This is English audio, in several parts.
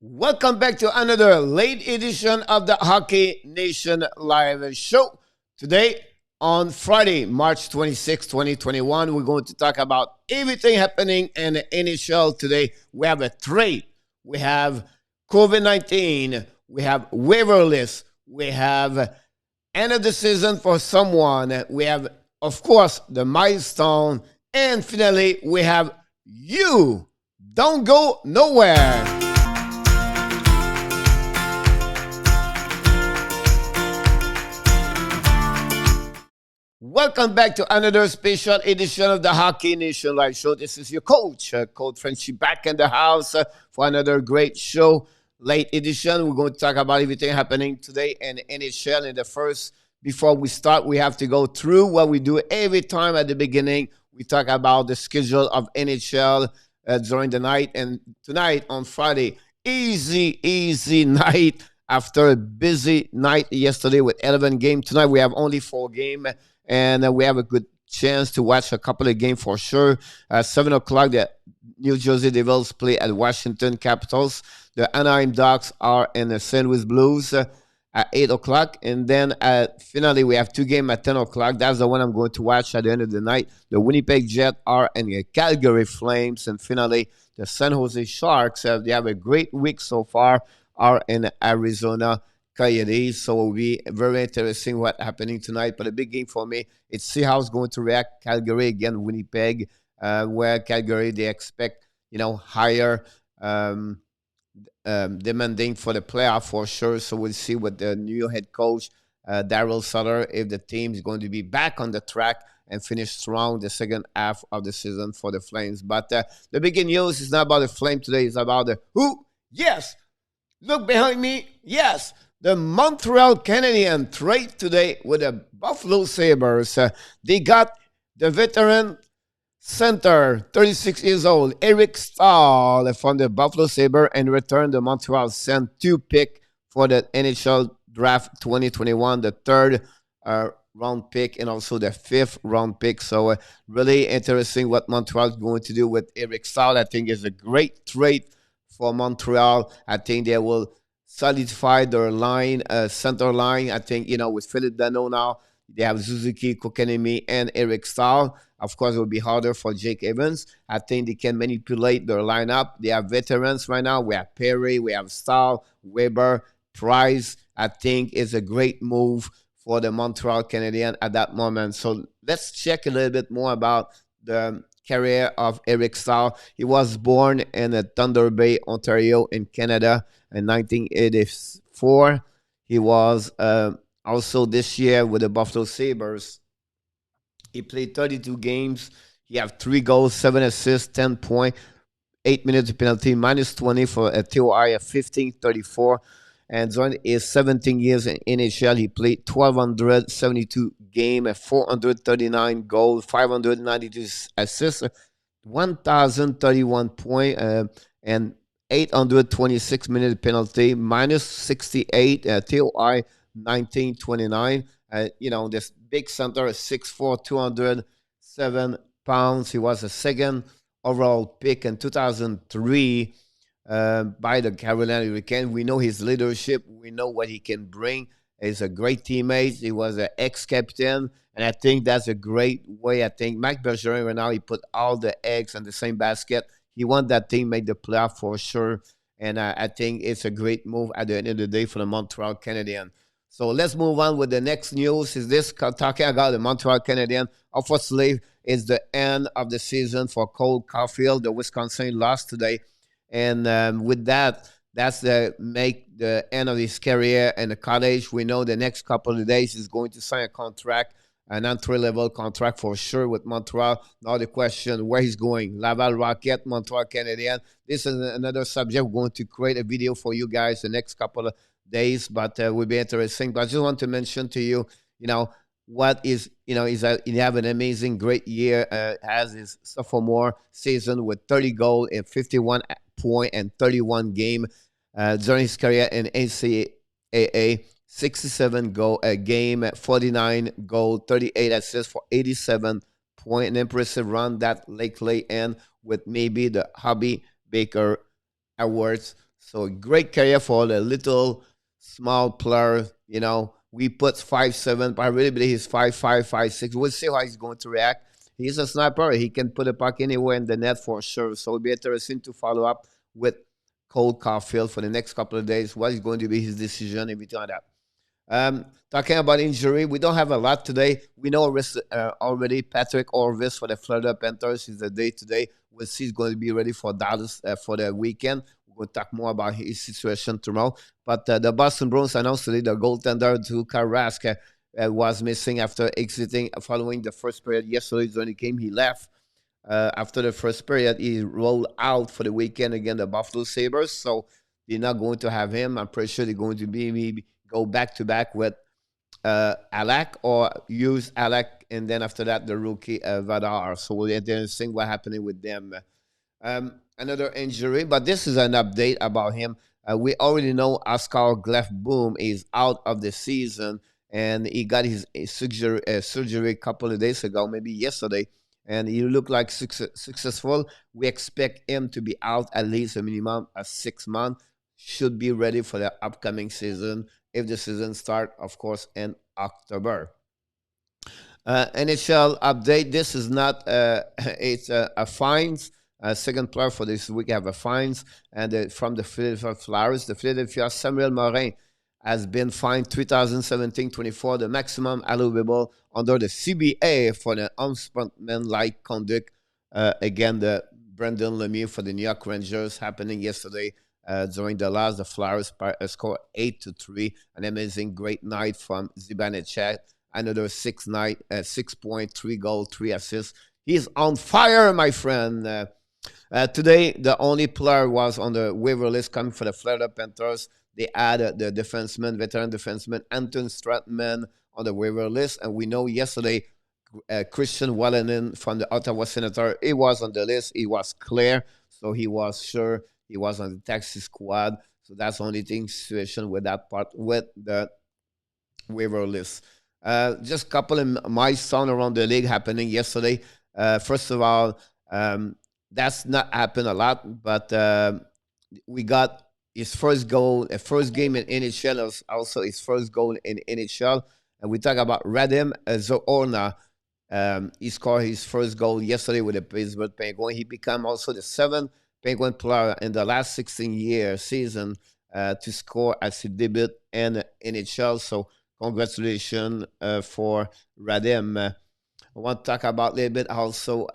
Welcome back to another late edition of the Hockey Nation Live Show. Today, on Friday, March 26, 2021, we're going to talk about everything happening in the NHL today. We have a trade, we have COVID-19, we have waiver list, we have end of the season for someone, we have, of course, the milestone, and finally, we have you. Don't go nowhere. Welcome back to another special edition of the Hockey Nation Live Show. This is your coach, Coach Frenchy, back in the house for another great show. Late edition. We're going to talk about everything happening today in NHL. And the first, before we start, we have to go through what we do every time at the beginning. We talk about the schedule of NHL during the night. And tonight on Friday, easy night after a busy night yesterday with 11 games. Tonight we have only 4 games. And we have a good chance to watch a couple of games for sure. 7 o'clock, the New Jersey Devils play at Washington Capitals. The Anaheim Ducks are in the St. Louis Blues at 8 o'clock. And then finally, we have 2 games at 10 o'clock. That's the one I'm going to watch at the end of the night. The Winnipeg Jets are in the Calgary Flames. And finally, the San Jose Sharks, they have a great week so far, are in Arizona Coyotes. So it will be very interesting what's happening tonight. But a big game for me, it's see how it's going to react. Calgary again, Winnipeg, where Calgary, they expect, higher demanding for the playoff for sure. So we'll see what the new head coach, Darryl Sutter, if the team is going to be back on the track and finish strong the second half of the season for the Flames. But the big news is not about the Flame today. It's about the who? Yes. Look behind me. Yes. The Montreal Canadiens trade today with the Buffalo Sabres. They got the veteran center, 36 years old, Eric Stahl from the Buffalo Sabres, and returned the Montreal sent 2 pick for the NHL Draft 2021, the 3rd round pick and also the 5th round pick. So really interesting what Montreal is going to do with Eric Stahl. I think is a great trade for Montreal. I think they will solidify their line, center line. I think, with Philip Danault now, they have Suzuki, Kokanemi, and Eric Stahl. Of course, it will be harder for Jake Evans. I think they can manipulate their lineup. They have veterans right now. We have Perry, we have Stahl, Weber, Price. I think it's a great move for the Montreal Canadiens at that moment. So let's check a little bit more about the career of Eric Stahl. He was born in Thunder Bay, Ontario, in Canada in 1984. He was also this year with the Buffalo Sabres. He played 32 games. He had 3 goals, 7 assists, 10 points, 8 minutes penalty, minus 20 for a TOI of 15.34. And during his 17 years in NHL, he played 1,272 games, 439 goals, 592 assists, 1,031 points, and 826 minute penalty, minus 68, TOI 1929. This big center is 6'4", 207 pounds. He was a 2nd overall pick in 2003 by the Carolina Hurricanes. We know his leadership. We know what he can bring. He's a great teammate. He was an ex-captain, and I think that's a great way. I think Mike Bergeron right now, he put all the eggs in the same basket. He wants that team make the playoff for sure, and I think it's a great move at the end of the day for the Montreal Canadiens. So let's move on with the next news. Is this talking about the Montreal Canadiens? Unfortunately, it's the end of the season for Cole Caufield. The Wisconsin lost today. And with that, that's make the end of his career in the college. We know the next couple of days he's going to sign a contract, an entry-level contract for sure with Montreal. Now the question, where he's going? Laval Rocket, Montreal Canadiens. This is another subject. We're going to create a video for you guys the next couple of days, but it will be interesting. But I just want to mention to you, what is, is that he have an amazing, great year, has his sophomore season with 30 goals and 51 point and 31 game during his career in NCAA. 67 goal a game, 49 goal, 38 assists for 87 point. An impressive run that lately, and with maybe the Hobby Baker Awards. So a great career for the little small player. We put 5'7", but I really believe he's 5'5", 5'6". We'll see how he's going to react. He's a sniper. He can put a puck anywhere in the net for sure. So it'll be interesting to follow up with Cole Caufield for the next couple of days. What is going to be his decision, everything like that. Talking about injury, we don't have a lot today. We know already Patrick Orvis for the Florida Panthers is the day today. We'll see he's going to be ready for Dallas for the weekend. We'll talk more about his situation tomorrow. But the Boston Bruins announced today the goaltender Tuukka Rask was missing after exiting following the first period yesterday during the game. He left after the first period. He rolled out for the weekend against the Buffalo Sabres. So they're not going to have him. I'm pretty sure they're going to be maybe go back to back with Alak or use Alak, and then after that the rookie Vadar. So we'll interesting what happening with them. Another injury, but this is an update about him. We already know Oscar Glefboom is out of the season, and he got his surgery a couple of days ago, maybe yesterday, and he looked like successful. We expect him to be out at least a minimum of 6 months. Should be ready for the upcoming season if the season start, of course, in October. NHL update. This is not it's a fines. Second player for this week have a fines, and from the Philadelphia Flyers, the Philadelphia Samuel Morin has been fined 2017-24, the maximum allowable under the CBA for the unsportsmanlike conduct against the Brendan Lemieux for the New York Rangers, happening yesterday. During the last, the Flyers scored 8-3. An amazing, great night from Zibanejad. Another 6 point, 3 goal, 3 assists. He's on fire, my friend. Today, the only player was on the waiver list coming for the Florida Panthers. They added the veteran defenseman Anton Stratman on the waiver list. And we know yesterday, Christian Wallinen from the Ottawa Senator, he was on the list. He was clear, so he was sure he was on the taxi squad. So that's the only situation with that part, with the waiver list. Just a couple of milestones around the league happening yesterday. First of all, that's not happened a lot, but we got his first goal, first game in NHL, also his first goal in NHL. And we talk about Radim Zohorna. He scored his first goal yesterday with the Pittsburgh Penguins. He became also the 7th Penguin player in the last 16-year season to score as he debut in NHL. So congratulations for Radim. I want to talk about a little bit also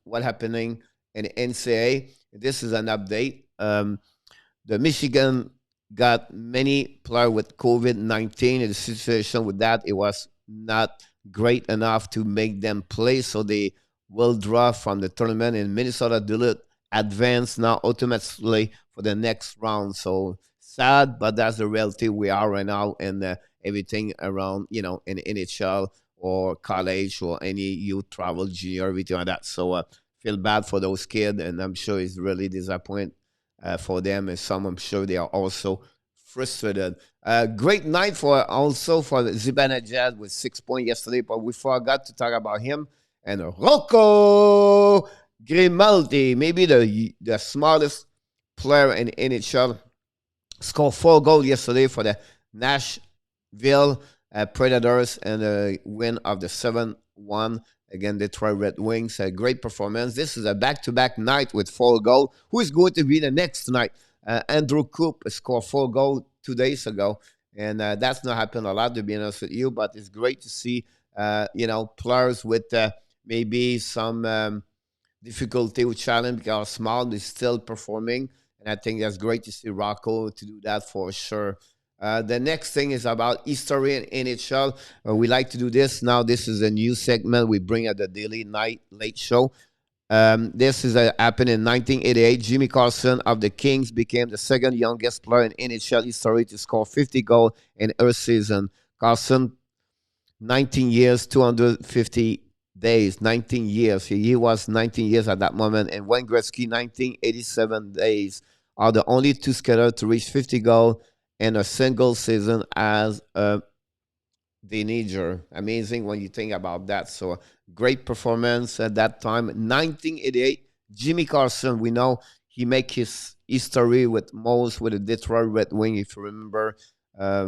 what happening in the NCAA. This is an update. The Michigan got many players with COVID-19. And the situation with that, it was not great enough to make them play. So they will draw from the tournament, in Minnesota Duluth advance now automatically for the next round. So sad, but that's the reality we are right now, and everything around, in NHL or college or any youth travel, junior, everything like that. So feel bad for those kids, and I'm sure it's really disappointing for them, and some I'm sure they are also frustrated. Great night for Zibanejad with 6 points yesterday, but we forgot to talk about him and Rocco Grimaldi, maybe the smartest player in NHL, scored 4 goals yesterday for the Nashville Predators and a win of the 7-1 against Detroit Red Wings. A great performance. This is a back-to-back night with 4 goals. Who is going to be the next night? Andrew Coop scored 4 goals 2 days ago, and that's not happened a lot, to be honest with you, but it's great to see, players with maybe some difficulty with challenge because small is still performing, and I think that's great to see Rocco to do that for sure. The next thing is about history in NHL. We like to do this now. This is a new segment we bring at the Daily Night Late Show. This is happened in 1988. Jimmy Carlson of the Kings became the second youngest player in NHL history to score 50 goals in a season. Carlson, 19 years, 250 days, 19 years. He was 19 years at that moment. And Wayne Gretzky, 1987 days, are the only two skaters to reach 50 goals in a single season as a teenager. Amazing when you think about that. So great performance at that time. 1988, Jimmy Carlson, we know he make his history with the Detroit Red Wing. If you remember,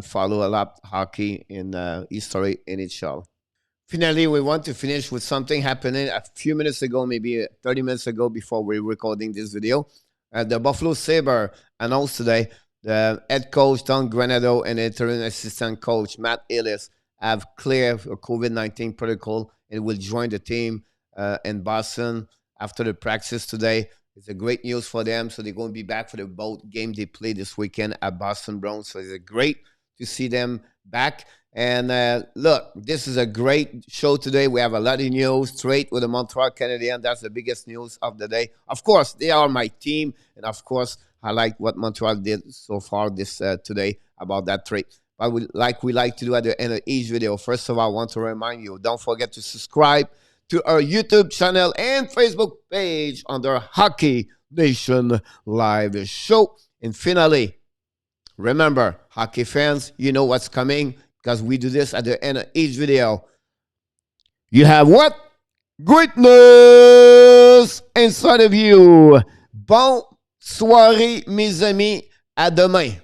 follow a lot hockey in history NHL. Finally, we want to finish with something happening a few minutes ago, maybe 30 minutes ago before we're recording this video. The Buffalo Sabre announced today the head coach Don Granado and interim assistant coach Matt Ellis have cleared a COVID-19 protocol and will join the team in Boston after the practice today. It's a great news for them. So they're going to be back for the both game they play this weekend at Boston Browns. So it's great to see them back. And look, this is a great show today. We have a lot of news straight with the Montreal Canadiens. That's the biggest news of the day. Of course, they are my team. And of course, I like what Montreal did so far this today about that trade. But we like to do at the end of each video. First of all, I want to remind you, don't forget to subscribe to our YouTube channel and Facebook page under Hockey Nation Live Show. And finally, remember, hockey fans, you know what's coming because we do this at the end of each video. You have what? Greatness inside of you. Bon soirée, mes amis. À demain.